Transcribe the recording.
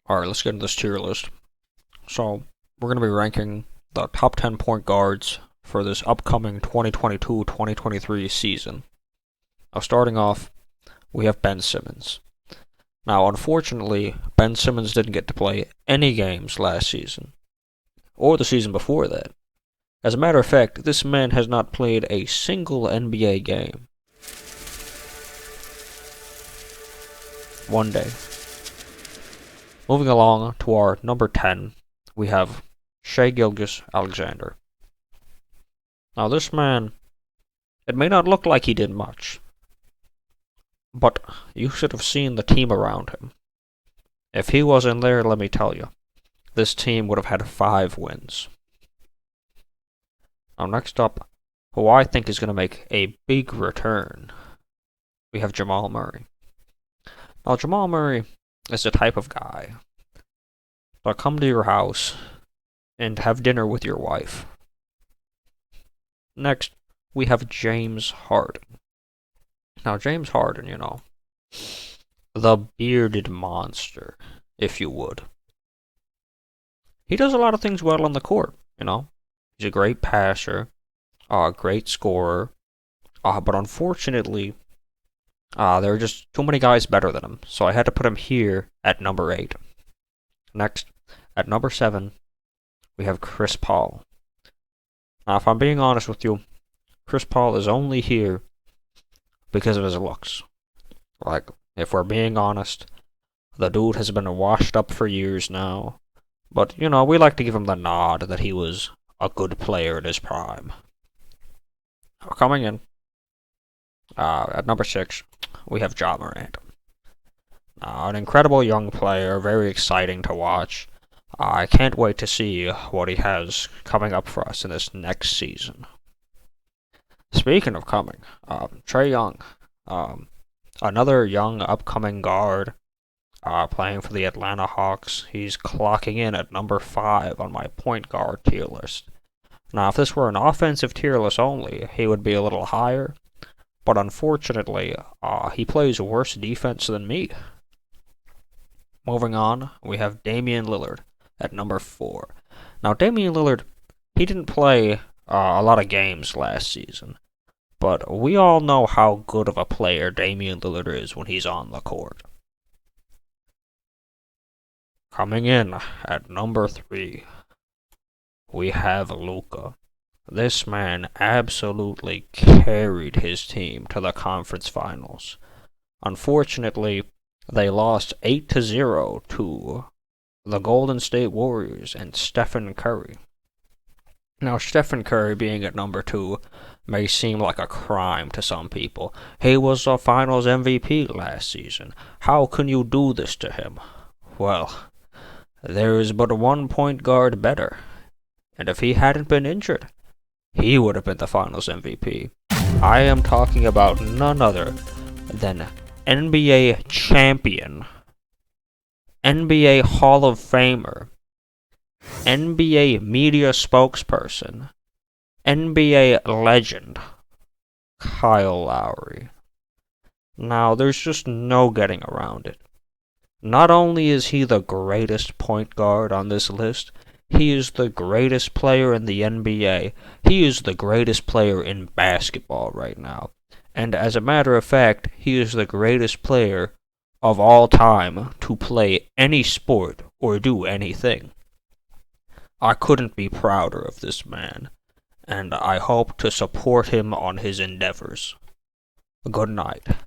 Alright, let's get into this tier list. So, we're going to be ranking the top 10 point guards for this upcoming 2022-2023 season. Now, starting off, we have Ben Simmons. Now, unfortunately, Ben Simmons didn't get to play any games last season, or the season before that. As a matter of fact, this man has not played a single NBA game. One day. Moving along to our number 10, we have Shai Gilgeous-Alexander. Now this man, it may not look like he did much, but you should have seen the team around him. If he wasn't there, let me tell you, this team would have had 5 wins. Now next up, who I think is going to make a big return, we have Jamal Murray. Now Jamal Murray is the type of guy that'll come to your house and have dinner with your wife. Next, we have James Harden. Now, James Harden, the bearded monster, if you would. He does a lot of things well on the court, He's a great passer, a great scorer, but unfortunately, there are just too many guys better than him, so I had to put him here at number 8. Next, at number 7, we have Chris Paul. Now, if I'm being honest with you, Chris Paul is only here because of his looks. Like, if we're being honest, the dude has been washed up for years now, but, we like to give him the nod that he was a good player in his prime. Coming in, at number 6, we have Ja Morant. An incredible young player, very exciting to watch. I can't wait to see what he has coming up for us in this next season. Speaking of coming, Trae Young, another young upcoming guard, playing for the Atlanta Hawks. He's clocking in at number 5 on my point guard tier list. Now, if this were an offensive tier list only, he would be a little higher, but unfortunately, he plays worse defense than me. Moving on, we have Damian Lillard at number 4. Now, Damian Lillard, he didn't play a lot of games last season, but we all know how good of a player Damian Lillard is when he's on the court. Coming in at number 3, we have Luka. This man absolutely carried his team to the conference finals. Unfortunately, they lost 8-0 to the Golden State Warriors and Stephen Curry. Now, Stephen Curry being at number 2 may seem like a crime to some people. He was a Finals MVP last season. How can you do this to him? Well, there is but one point guard better. And if he hadn't been injured, he would have been the Finals MVP. I am talking about none other than NBA champion, NBA Hall of Famer, NBA media spokesperson, NBA legend, Kyle Lowry. Now, there's just no getting around it. Not only is he the greatest point guard on this list, he is the greatest player in the NBA. He is the greatest player in basketball right now. And as a matter of fact, he is the greatest player of all time to play any sport or do anything. I couldn't be prouder of this man, and I hope to support him on his endeavors. Good night.